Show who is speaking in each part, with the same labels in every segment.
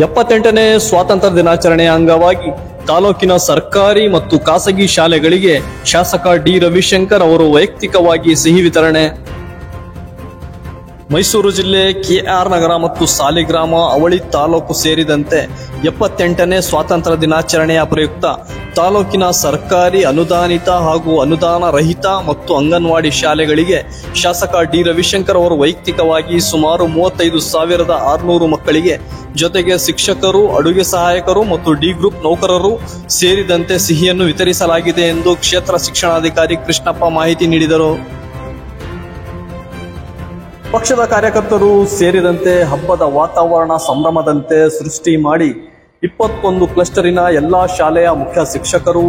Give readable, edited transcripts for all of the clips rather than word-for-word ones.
Speaker 1: 78ನೇ ಸ್ವಾತಂತ್ರ್ಯ ದಿನಾಚರಣೆಯ ಅಂಗವಾಗಿ ತಾಲೂಕಿನ ಸರ್ಕಾರಿ ಮತ್ತು ಖಾಸಗಿ ಶಾಲೆಗಳಿಗೆ ಶಾಸಕ ಡಿ ರವಿಶಂಕರ್ ಅವರು ವೈಯಕ್ತಿಕವಾಗಿ ಸಿಹಿ ವಿತರಣೆ. ಮೈಸೂರು ಜಿಲ್ಲೆ ಕೆಆರ್ ನಗರ ಮತ್ತು ಸಾಲಿಗ್ರಾಮ ಅವಳಿ ತಾಲೂಕು ಸೇರಿದಂತೆ 78ನೇ ಸ್ವಾತಂತ್ರ್ಯ ದಿನಾಚರಣೆಯ ಪ್ರಯುಕ್ತ ತಾಲೂಕಿನ ಸರ್ಕಾರಿ ಅನುದಾನಿತ ಹಾಗೂ ಅನುದಾನ ರಹಿತ ಮತ್ತು ಅಂಗನವಾಡಿ ಶಾಲೆಗಳಿಗೆ ಶಾಸಕ ಡಿ ರವಿಶಂಕರ್ ಅವರು ವೈಯಕ್ತಿಕವಾಗಿ ಸುಮಾರು 35,600 ಮಕ್ಕಳಿಗೆ ಜೊತೆಗೆ ಶಿಕ್ಷಕರು, ಅಡುಗೆ ಸಹಾಯಕರು ಮತ್ತು ಡಿ ಗ್ರೂಪ್ ನೌಕರರು ಸೇರಿದಂತೆ ಸಿಹಿಯನ್ನು ವಿತರಿಸಲಾಗಿದೆ ಎಂದು ಕ್ಷೇತ್ರ ಶಿಕ್ಷಣಾಧಿಕಾರಿ ಕೃಷ್ಣಪ್ಪ ಮಾಹಿತಿ ನೀಡಿದರು. ಪಕ್ಷದ ಕಾರ್ಯಕರ್ತರು ಸೇರಿದಂತೆ ಹಬ್ಬದ ವಾತಾವರಣ ಸಂಭ್ರಮದಂತೆ ಸೃಷ್ಟಿ ಮಾಡಿ 21 ಕ್ಲಸ್ಟರಿನ ಎಲ್ಲಾ ಶಾಲೆಯ ಮುಖ್ಯ ಶಿಕ್ಷಕರು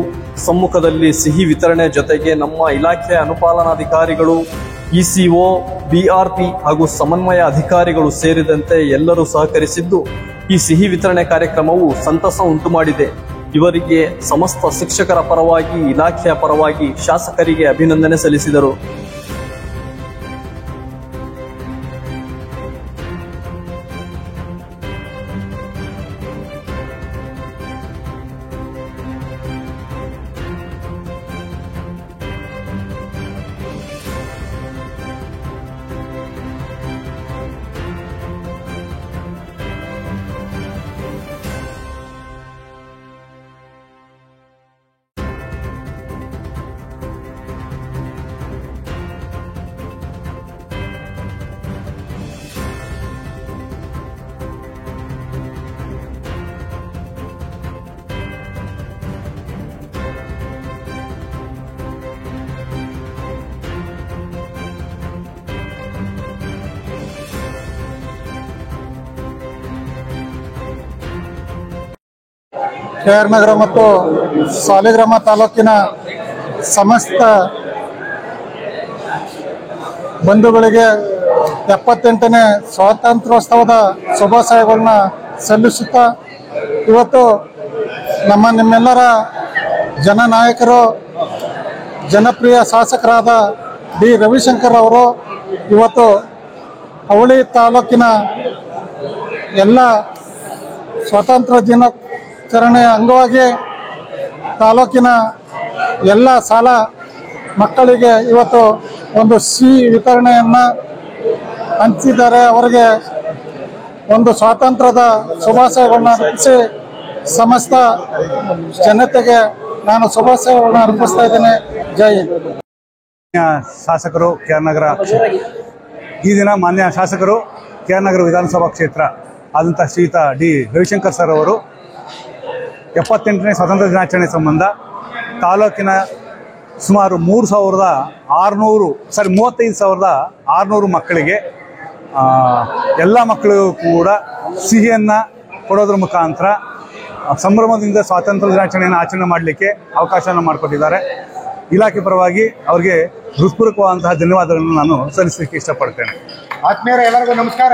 Speaker 1: ಸಮ್ಮುಖದಲ್ಲಿ ಸಿಹಿ ವಿತರಣೆ ಜೊತೆಗೆ ನಮ್ಮ ಇಲಾಖೆಯ ಅನುಪಾಲನಾಧಿಕಾರಿಗಳು, ಇಸಿಒ, ಬಿಆರ್ಪಿ ಹಾಗೂ ಸಮನ್ವಯ ಅಧಿಕಾರಿಗಳು ಸೇರಿದಂತೆ ಎಲ್ಲರೂ ಸಹಕರಿಸಿದ್ದು ಈ ಸಿಹಿ ವಿತರಣೆ ಕಾರ್ಯಕ್ರಮವು ಸಂತಸ ಉಂಟು ಮಾಡಿದೆ. ಇವರಿಗೆ ಸಮಸ್ತ ಶಿಕ್ಷಕರ ಪರವಾಗಿ, ಇಲಾಖೆಯ ಪರವಾಗಿ ಶಾಸಕರಿಗೆ ಅಭಿನಂದನೆ ಸಲ್ಲಿಸಿದರು.
Speaker 2: ಕೆಆರ್ ನಗರ ಮತ್ತು ಸಾಲಿಗ್ರಾಮ ತಾಲೂಕಿನ ಸಮಸ್ತ ಬಂಧುಗಳಿಗೆ 78ನೇ ಸ್ವಾತಂತ್ರ್ಯೋತ್ಸವದ ಶುಭಾಶಯಗಳನ್ನ ಸಲ್ಲಿಸುತ್ತಾ, ಇವತ್ತು ನಿಮ್ಮೆಲ್ಲರ ಜನನಾಯಕರು, ಜನಪ್ರಿಯ ಶಾಸಕರಾದ ಡಿ ರವಿಶಂಕರ್ ಅವರು ಇವತ್ತು ಅವಳಿ ತಾಲೂಕಿನ ಎಲ್ಲ ಸ್ವಾತಂತ್ರ್ಯ ದಿನಾಚರಣೆಯ ಅಂಗವಾಗಿ ತಾಲೂಕಿನ ಎಲ್ಲ ಶಾಲಾ ಮಕ್ಕಳಿಗೆ ಇವತ್ತು ಒಂದು ಸಿಹಿ ವಿತರಣೆಯನ್ನು ಹಂಚಿದ್ದಾರೆ. ಅವರಿಗೆ ಒಂದು ಸ್ವಾತಂತ್ರ್ಯದ ಶುಭಾಶಯಗಳನ್ನ ಅರ್ಪಿಸಿ ಸಮಸ್ತ ಜನತೆಗೆ ನಾನು ಶುಭಾಶಯಗಳನ್ನ ಅರ್ಪಿಸ್ತಾ ಇದ್ದೇನೆ. ಜೈ ಹಿಂದ್.
Speaker 3: ಶಾಸಕರು ಕೆಆರ್ ನಗರ, ಈ ದಿನ ಮಾನ್ಯ ಶಾಸಕರು ಕೆಆರ್ ನಗರ ವಿಧಾನಸಭಾ ಕ್ಷೇತ್ರ ಆದಂಥ ಶ್ರೀಯುತ ಡಿ ರವಿಶಂಕರ್ ಸರ್ ಅವರು 78ನೇ ಸ್ವಾತಂತ್ರ್ಯ ದಿನಾಚರಣೆ ಸಂಬಂಧ ತಾಲೂಕಿನ ಸುಮಾರು 35,600 ಮಕ್ಕಳಿಗೆ ಎಲ್ಲ ಮಕ್ಕಳಿಗೂ ಕೂಡ ಸಿಹಿಯನ್ನು ಕೊಡೋದ್ರ ಮುಖಾಂತರ ಸಂಭ್ರಮದಿಂದ ಸ್ವಾತಂತ್ರ್ಯ ದಿನಾಚರಣೆಯನ್ನು ಆಚರಣೆ ಮಾಡಲಿಕ್ಕೆ ಅವಕಾಶವನ್ನು ಮಾಡಿಕೊಟ್ಟಿದ್ದಾರೆ. ಇಲಾಖೆ ಪರವಾಗಿ ಅವರಿಗೆ ಹೃತ್ಪೂರ್ವಕವಾದಂತಹ ಧನ್ಯವಾದಗಳನ್ನು ನಾನು ಸಲ್ಲಿಸಲಿಕ್ಕೆ ಇಷ್ಟಪಡ್ತೇನೆ.
Speaker 4: ಆತ್ಮೀಯರೇ, ಎಲ್ಲರಿಗೂ ನಮಸ್ಕಾರ.